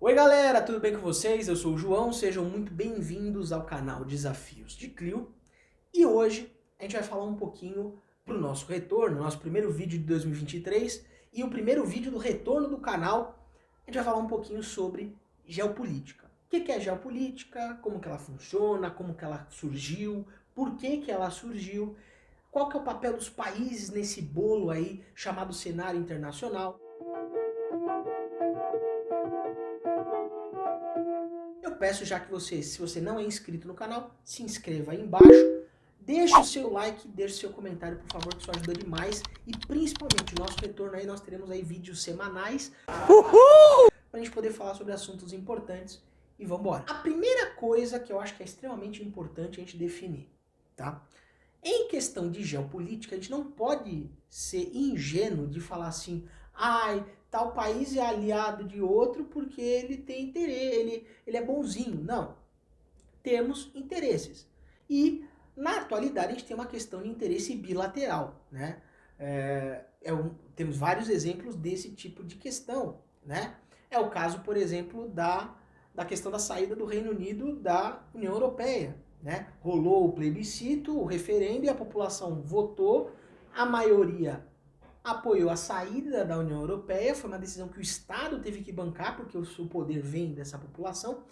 Oi galera, tudo bem com vocês? Eu sou o João, sejam muito bem-vindos ao canal Desafios de Clio. E hoje a gente vai falar um pouquinho pro nosso retorno, nosso primeiro vídeo de 2023 e o primeiro vídeo do retorno do canal. A gente vai falar um pouquinho sobre geopolítica. O que é geopolítica, como que ela funciona, como que ela surgiu, por que que ela surgiu, qual que é o papel dos países nesse bolo aí chamado cenário internacional. Eu peço já que você, se você não é inscrito no canal, se inscreva aí embaixo, deixe o seu like, deixe o seu comentário, por favor, que isso ajuda demais. E principalmente, o nosso retorno aí, nós teremos aí vídeos semanais pra gente poder falar sobre assuntos importantes. E vamos embora. A primeira coisa que eu acho que é extremamente importante a gente definir, tá? Em questão de geopolítica, a gente não pode ser ingênuo de falar assim, ai, tal país é aliado de outro porque ele tem interesse, ele é bonzinho. Não. Temos interesses. E, na atualidade, a gente tem uma questão de interesse bilateral, né? Temos vários exemplos desse tipo de questão, né? É o caso, por exemplo, da questão da saída do Reino Unido da União Europeia, né? Rolou o plebiscito, o referendo e a população votou, a maioria apoiou a saída da União Europeia, foi uma decisão que o Estado teve que bancar, porque o poder vem dessa população,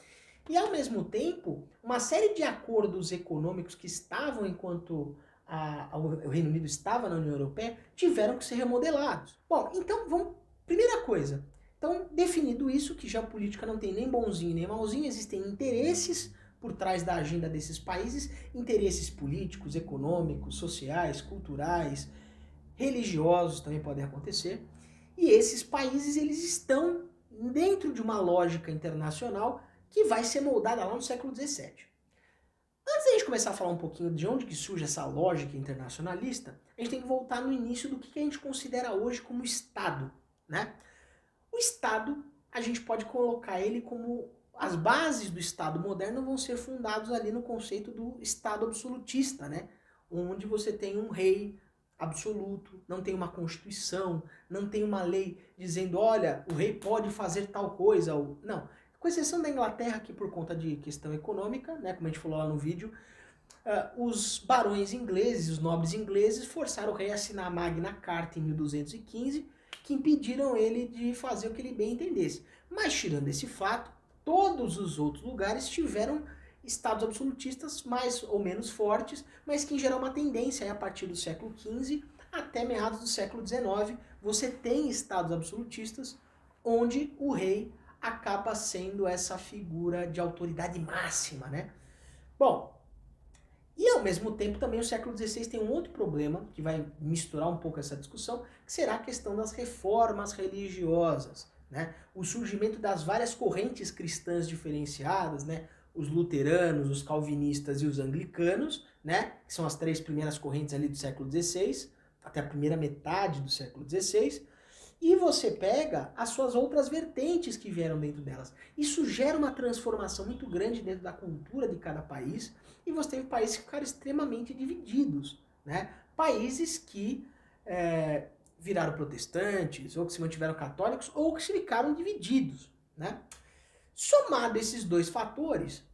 e ao mesmo tempo, uma série de acordos econômicos que estavam enquanto o Reino Unido estava na União Europeia, tiveram que ser remodelados. Bom, então vamos... Primeira coisa, então definido isso, que geopolítica não tem nem bonzinho nem malzinho, existem interesses por trás da agenda desses países, interesses políticos, econômicos, sociais, culturais, religiosos também podem acontecer, e esses países eles estão dentro de uma lógica internacional que vai ser moldada lá no século XVII. Antes da gente começar a falar um pouquinho de onde que surge essa lógica internacionalista, a gente tem que voltar no início do que a gente considera hoje como Estado, né? O Estado, a gente pode colocar ele como... As bases do Estado moderno vão ser fundadas ali no conceito do Estado absolutista, né? Onde você tem um rei absoluto, não tem uma constituição, não tem uma lei dizendo, olha, o rei pode fazer tal coisa, ou... Não. Com exceção da Inglaterra, que por conta de questão econômica, né, como a gente falou lá no vídeo, os barões ingleses, os nobres ingleses, forçaram o rei a assinar a Magna Carta em 1215, que impediram ele de fazer o que ele bem entendesse. Mas tirando esse fato, todos os outros lugares tiveram estados absolutistas mais ou menos fortes, mas que em geral uma tendência a partir do século XV até meados do século XIX, você tem estados absolutistas onde o rei acaba sendo essa figura de autoridade máxima, né? Bom, e ao mesmo tempo também o século XVI tem um outro problema, que vai misturar um pouco essa discussão, que será a questão das reformas religiosas, né? O surgimento das várias correntes cristãs diferenciadas, né? Os luteranos, os calvinistas e os anglicanos, né? Que são as três primeiras correntes ali do século XVI, até a primeira metade do século XVI, e você pega as suas outras vertentes que vieram dentro delas. Isso gera uma transformação muito grande dentro da cultura de cada país, e você teve países que ficaram extremamente divididos, né? Países que viraram protestantes, ou que se mantiveram católicos, ou que se ficaram divididos, né? Somado esses dois fatores,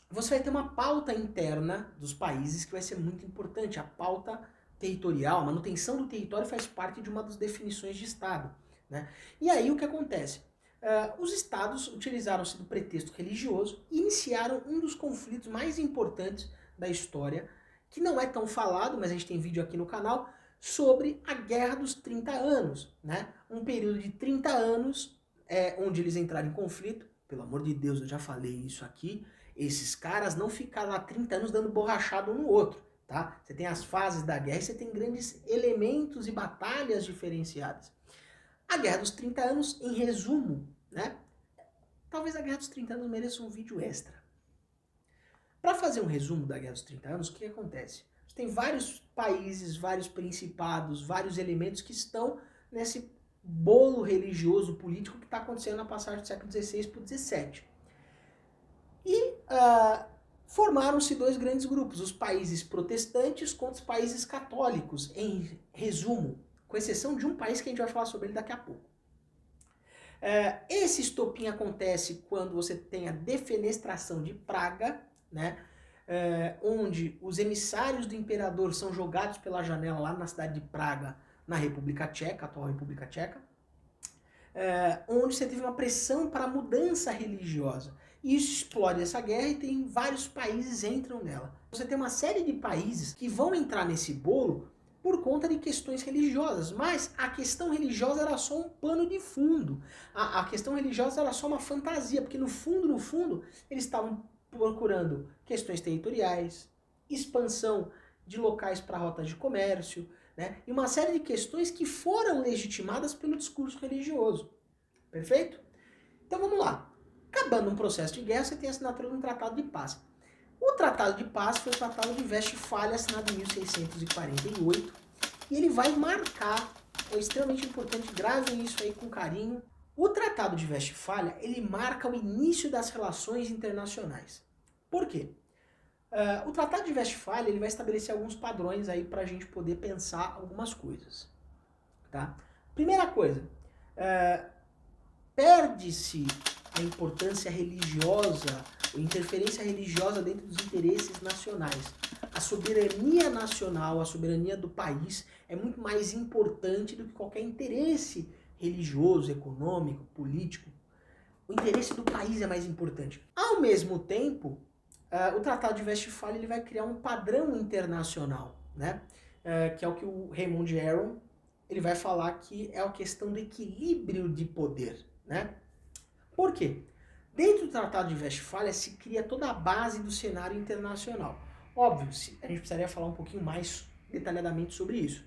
você vai ter uma pauta interna dos países que vai ser muito importante, a pauta territorial, a manutenção do território faz parte de uma das definições de Estado, né? E aí o que acontece? Os estados utilizaram-se do pretexto religioso e iniciaram um dos conflitos mais importantes da história, que não é tão falado, mas a gente tem vídeo aqui no canal, sobre a Guerra dos 30 Anos, né? Um período de 30 anos onde eles entraram em conflito. Pelo amor de Deus, eu já falei isso aqui, esses caras não ficaram há 30 anos dando borrachada um no outro. Tá? Você tem as fases da guerra e você tem grandes elementos e batalhas diferenciadas. A Guerra dos 30 Anos, em resumo, né? Talvez a Guerra dos 30 Anos mereça um vídeo extra. Para fazer um resumo da Guerra dos 30 Anos, o que acontece? Você tem vários países, vários principados, vários elementos que estão nesse bolo religioso político que está acontecendo na passagem do século XVI para o XVII. E formaram-se dois grandes grupos, os países protestantes contra os países católicos, em resumo, com exceção de um país que a gente vai falar sobre ele daqui a pouco. Esse estopim acontece quando você tem a defenestração de Praga, né? Onde os emissários do imperador são jogados pela janela lá na cidade de Praga, na República Tcheca, atual República Tcheca, onde você teve uma pressão para a mudança religiosa. E isso explode essa guerra e tem vários países entram nela. Você tem uma série de países que vão entrar nesse bolo por conta de questões religiosas, mas a questão religiosa era só um pano de fundo. A questão religiosa era só uma fantasia, porque no fundo, eles estavam procurando questões territoriais, expansão de locais para rotas de comércio, né? E uma série de questões que foram legitimadas pelo discurso religioso. Perfeito? Então vamos lá. Acabando um processo de guerra, você tem a assinatura de um tratado de paz. O Tratado de Paz foi o Tratado de Westfália, assinado em 1648, e ele vai marcar, é extremamente importante, gravem isso aí com carinho. O Tratado de Westfália, ele marca o início das relações internacionais. Por quê? O Tratado de Westfália, ele vai estabelecer alguns padrões aí para a gente poder pensar algumas coisas. Tá? Primeira coisa, perde-se a importância religiosa, a interferência religiosa dentro dos interesses nacionais. A soberania nacional, a soberania do país é muito mais importante do que qualquer interesse religioso, econômico, político. O interesse do país é mais importante. Ao mesmo tempo, o Tratado de Westfália ele vai criar um padrão internacional, né? Que é o que o Raymond Aron ele vai falar que é a questão do equilíbrio de poder, né? Por quê? Dentro do Tratado de Westfália se cria toda a base do cenário internacional. Óbvio, a gente precisaria falar um pouquinho mais detalhadamente sobre isso.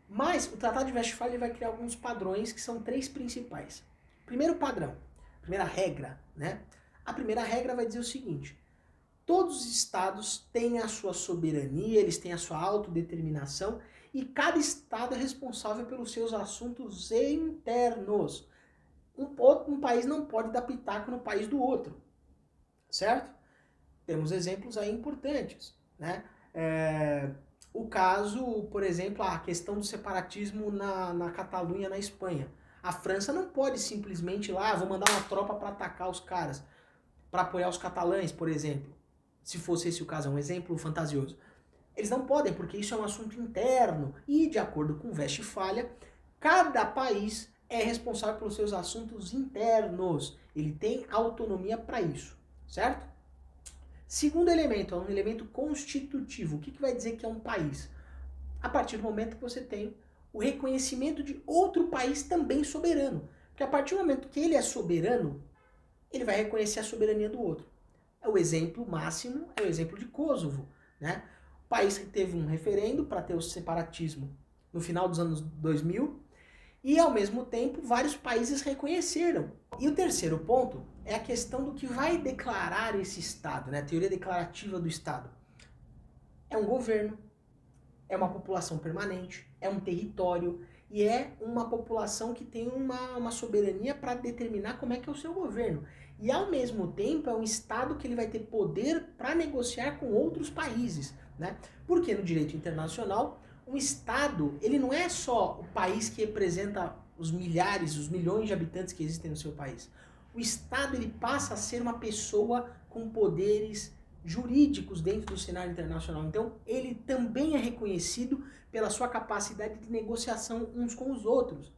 Mas o Tratado de Westfália vai criar alguns padrões que são 3 principais. Primeiro padrão, primeira regra, né? A primeira regra vai dizer o seguinte: todos os estados têm a sua soberania, eles têm a sua autodeterminação e cada estado é responsável pelos seus assuntos internos. Um país não pode dar pitaco no país do outro, certo? Temos exemplos aí importantes, né? O caso, por exemplo, a questão do separatismo na Catalunha, na Espanha. A França não pode simplesmente ir lá, vou mandar uma tropa para atacar os caras, para apoiar os catalães, por exemplo. Se fosse esse o caso, é um exemplo fantasioso. Eles não podem, porque isso é um assunto interno. E, de acordo com Westfália, cada país é responsável pelos seus assuntos internos. Ele tem autonomia para isso, certo? Segundo elemento, é um elemento constitutivo. O que vai dizer que é um país? A partir do momento que você tem o reconhecimento de outro país também soberano. Porque a partir do momento que ele é soberano, ele vai reconhecer a soberania do outro. O exemplo máximo é o exemplo de Kosovo, né? O país que teve um referendo para ter o separatismo no final dos anos 2000 e, ao mesmo tempo, vários países reconheceram. E o terceiro ponto é a questão do que vai declarar esse Estado, né? A teoria declarativa do Estado. É um governo, é uma população permanente, é um território e é uma população que tem uma soberania para determinar como é que é o seu governo. E, ao mesmo tempo, é um Estado que ele vai ter poder para negociar com outros países, né? Porque no direito internacional, um Estado, ele não é só o país que representa os milhares, os milhões de habitantes que existem no seu país. O Estado, ele passa a ser uma pessoa com poderes jurídicos dentro do cenário internacional. Então, ele também é reconhecido pela sua capacidade de negociação uns com os outros,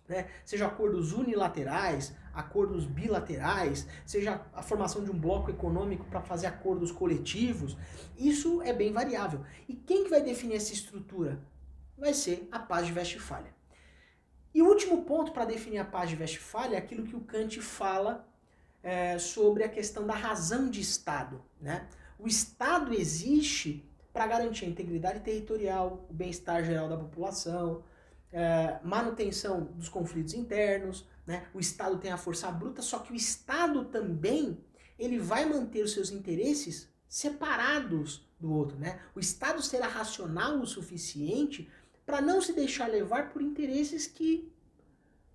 né? Seja acordos unilaterais, acordos bilaterais, seja a formação de um bloco econômico para fazer acordos coletivos, isso é bem variável. E quem que vai definir essa estrutura? Vai ser a Paz de Westfália. E o último ponto para definir a Paz de Westfália é aquilo que o Kant fala sobre a questão da razão de Estado, né? O Estado existe para garantir a integridade territorial, o bem-estar geral da população, manutenção dos conflitos internos, né? O Estado tem a força bruta, só que o Estado também ele vai manter os seus interesses separados do outro, né? O Estado será racional o suficiente para não se deixar levar por interesses que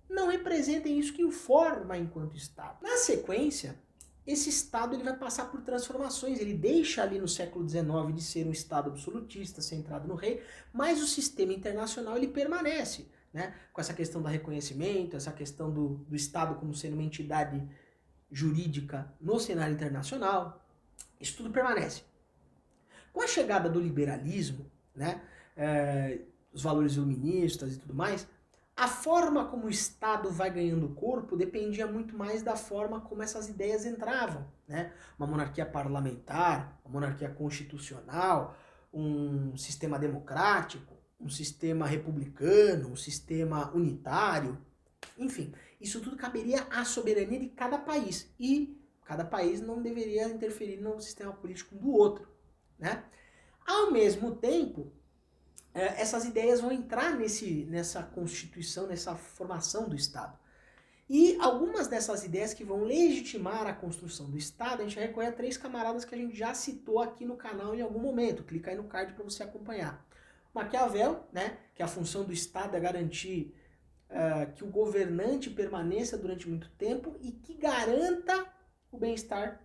não representem isso que o forma enquanto Estado. Na sequência, esse Estado ele vai passar por transformações, ele deixa ali no século XIX de ser um Estado absolutista, centrado no rei, mas o sistema internacional ele permanece, né, com essa questão do reconhecimento, essa questão do Estado como sendo uma entidade jurídica no cenário internacional, isso tudo permanece. Com a chegada do liberalismo, né, os valores iluministas e tudo mais, a forma como o Estado vai ganhando corpo dependia muito mais da forma como essas ideias entravam, né? Uma monarquia parlamentar, uma monarquia constitucional, um sistema democrático, um sistema republicano, um sistema unitário, enfim, isso tudo caberia à soberania de cada país e cada país não deveria interferir no sistema político do outro, né? Ao mesmo tempo, essas ideias vão entrar nessa constituição, nessa formação do Estado. E algumas dessas ideias que vão legitimar a construção do Estado, a gente recorre a 3 camaradas que a gente já citou aqui no canal em algum momento. Clica aí no card para você acompanhar. Maquiavel, né, que a função do Estado é garantir que o governante permaneça durante muito tempo e que garanta o bem-estar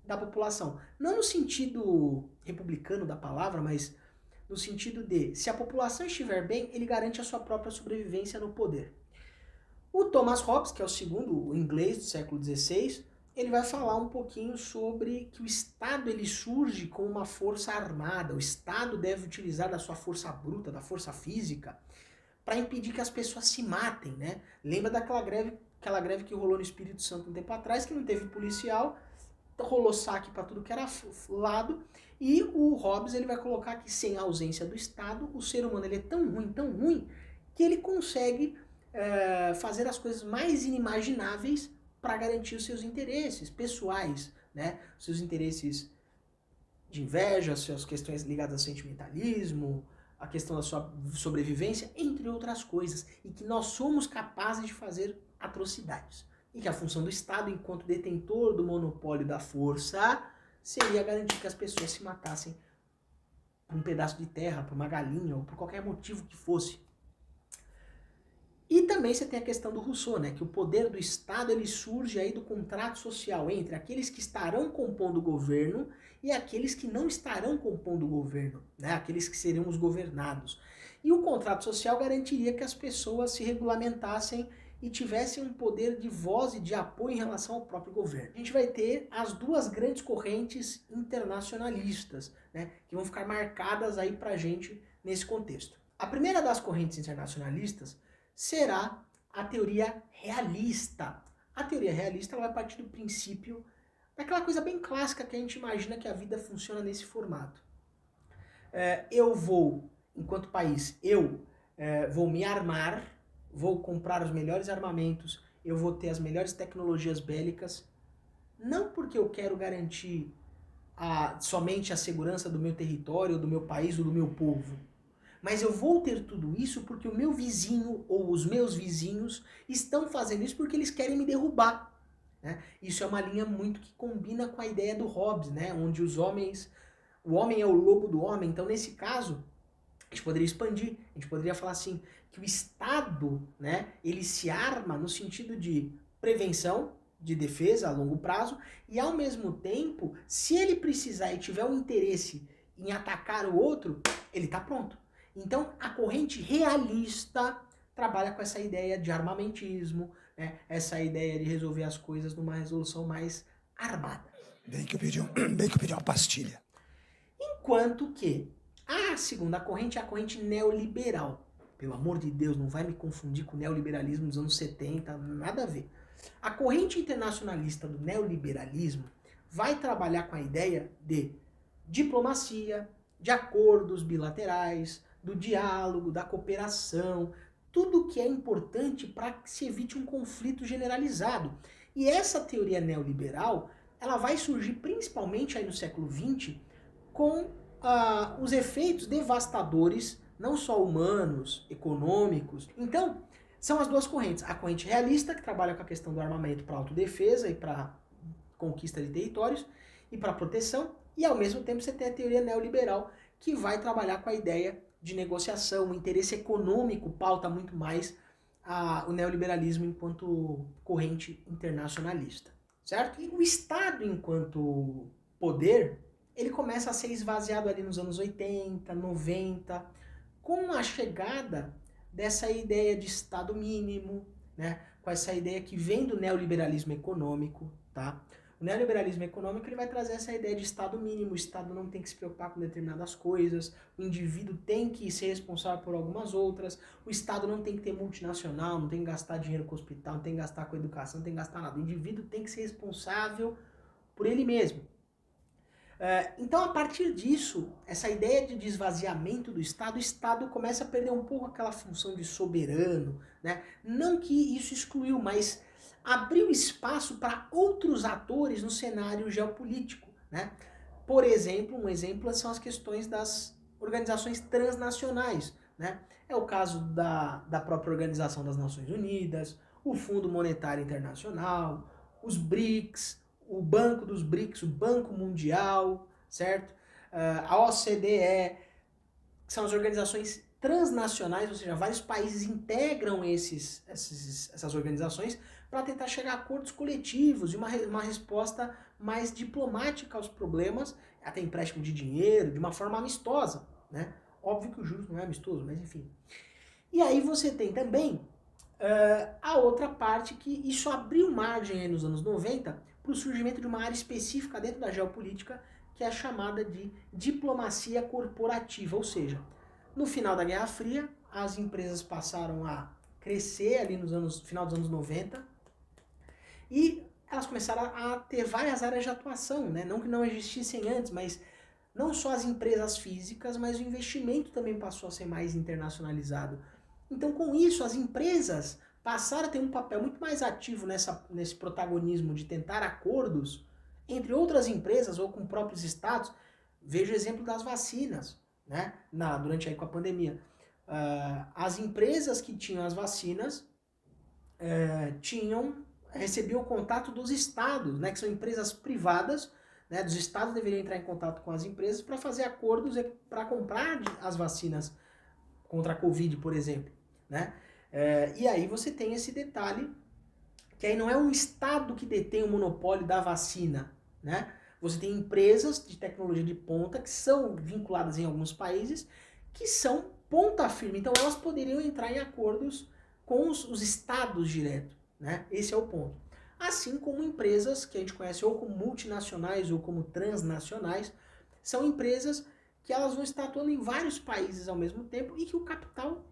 da população. Não no sentido republicano da palavra, mas no sentido de, se a população estiver bem, ele garante a sua própria sobrevivência no poder. O Thomas Hobbes, que é o segundo, o inglês do século XVI, ele vai falar um pouquinho sobre que o Estado ele surge com uma força armada, o Estado deve utilizar da sua força bruta, da força física, para impedir que as pessoas se matem, né? Lembra daquela greve que rolou no Espírito Santo um tempo atrás, que não teve policial, rolou saque para tudo que era lado, e o Hobbes ele vai colocar que sem a ausência do Estado, o ser humano ele é tão ruim, que ele consegue fazer as coisas mais inimagináveis para garantir os seus interesses pessoais, né? Seus interesses de inveja, suas questões ligadas ao sentimentalismo, a questão da sua sobrevivência, entre outras coisas, e que nós somos capazes de fazer atrocidades. E que a função do Estado, enquanto detentor do monopólio da força, seria garantir que as pessoas se matassem por um pedaço de terra, por uma galinha, ou por qualquer motivo que fosse. E também você tem a questão do Rousseau, né? Que o poder do Estado ele surge aí do contrato social entre aqueles que estarão compondo o governo e aqueles que não estarão compondo o governo, né? Aqueles que serão os governados. E o contrato social garantiria que as pessoas se regulamentassem e tivessem um poder de voz e de apoio em relação ao próprio governo. A gente vai ter as 2 grandes correntes internacionalistas, né? Que vão ficar marcadas aí pra gente nesse contexto. A primeira das correntes internacionalistas será a teoria realista. A teoria realista ela vai partir do princípio daquela coisa bem clássica que a gente imagina que a vida funciona nesse formato. Eu vou, enquanto país, vou me armar, vou comprar os melhores armamentos, eu vou ter as melhores tecnologias bélicas, não porque eu quero garantir somente a segurança do meu território, do meu país ou do meu povo, mas eu vou ter tudo isso porque o meu vizinho ou os meus vizinhos estão fazendo isso porque eles querem me derrubar. Né? Isso é uma linha muito que combina com a ideia do Hobbes, né? Onde o homem é o lobo do homem. Então, nesse caso, a gente poderia expandir, a gente poderia falar assim, que o Estado, né, ele se arma no sentido de prevenção, de defesa a longo prazo, e ao mesmo tempo, se ele precisar e tiver um interesse em atacar o outro, ele está pronto. Então, a corrente realista trabalha com essa ideia de armamentismo, né? Essa ideia de resolver as coisas numa resolução mais armada. Bem que eu pedi uma pastilha. Enquanto que a segunda corrente é a corrente neoliberal. Pelo amor de Deus, não vai me confundir com o neoliberalismo dos anos 70, nada a ver. A corrente internacionalista do neoliberalismo vai trabalhar com a ideia de diplomacia, de acordos bilaterais, do diálogo, da cooperação, tudo que é importante para que se evite um conflito generalizado. E essa teoria neoliberal, ela vai surgir principalmente aí no século XX com os efeitos devastadores, não só humanos, econômicos. Então, são as 2 correntes. A corrente realista, que trabalha com a questão do armamento para autodefesa e para conquista de territórios e para proteção, e ao mesmo tempo você tem a teoria neoliberal, que vai trabalhar com a ideia de negociação, o interesse econômico pauta muito mais o neoliberalismo enquanto corrente internacionalista, certo? E o Estado enquanto poder, ele começa a ser esvaziado ali nos anos 80, 90, com a chegada dessa ideia de Estado mínimo, né? Com essa ideia que vem do neoliberalismo econômico, tá? O neoliberalismo econômico ele vai trazer essa ideia de Estado mínimo, o Estado não tem que se preocupar com determinadas coisas, o indivíduo tem que ser responsável por algumas outras, o Estado não tem que ter multinacional, não tem que gastar dinheiro com o hospital, não tem que gastar com a educação, não tem que gastar nada. O indivíduo tem que ser responsável por ele mesmo. Então, a partir disso, essa ideia de esvaziamento do Estado, o Estado começa a perder um pouco aquela função de soberano, né? Não que isso excluiu, mas abriu espaço para outros atores no cenário geopolítico, né? Por exemplo, um exemplo são as questões das organizações transnacionais, né? É o caso da própria Organização das Nações Unidas, o Fundo Monetário Internacional, os BRICS, o Banco dos BRICS, o Banco Mundial, certo? A OCDE, que são as organizações transnacionais, ou seja, vários países integram essas organizações para tentar chegar a acordos coletivos e uma resposta mais diplomática aos problemas, até empréstimo de dinheiro, de uma forma amistosa, né? Óbvio que o juros não é amistoso, mas enfim. E aí você tem também a outra parte que isso abriu margem aí nos anos 90 para o surgimento de uma área específica dentro da geopolítica, que é a chamada de diplomacia corporativa, ou seja, no final da Guerra Fria, as empresas passaram a crescer ali final dos anos 90 e elas começaram a ter várias áreas de atuação, né? Não que não existissem antes, mas não só as empresas físicas, mas o investimento também passou a ser mais internacionalizado. Então, com isso, as empresas passaram a ter um papel muito mais ativo nesse protagonismo de tentar acordos entre outras empresas ou com próprios estados. Veja o exemplo das vacinas, né? Durante aí com a pandemia. As empresas que tinham as vacinas recebiam o contato dos estados, né? Que são empresas privadas, né? Dos estados deveriam entrar em contato com as empresas para fazer acordos para comprar as vacinas contra a Covid, por exemplo, né? E aí você tem esse detalhe, que aí não é um Estado que detém o monopólio da vacina, né? Você tem empresas de tecnologia de ponta que são vinculadas em alguns países, que são ponta firme, então elas poderiam entrar em acordos com os estados direto, né? Esse é o ponto. Assim como empresas que a gente conhece ou como multinacionais ou como transnacionais, são empresas que elas vão estar atuando em vários países ao mesmo tempo e que o capital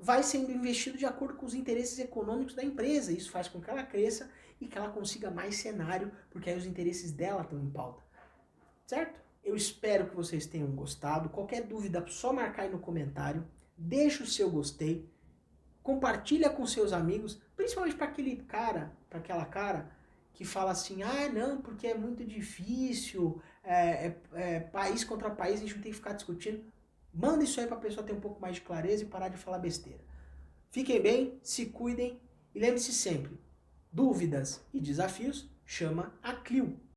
vai sendo investido de acordo com os interesses econômicos da empresa. Isso faz com que ela cresça e que ela consiga mais cenário, porque aí os interesses dela estão em pauta. Certo? Eu espero que vocês tenham gostado. Qualquer dúvida, só marcar aí no comentário. Deixa o seu gostei. Compartilha com seus amigos, principalmente para aquele cara, para aquela cara que fala assim, não, porque é muito difícil, país contra país, a gente não tem que ficar discutindo. Manda isso aí para a pessoa ter um pouco mais de clareza e parar de falar besteira. Fiquem bem, se cuidem e lembre-se sempre, dúvidas e desafios chama a Clio.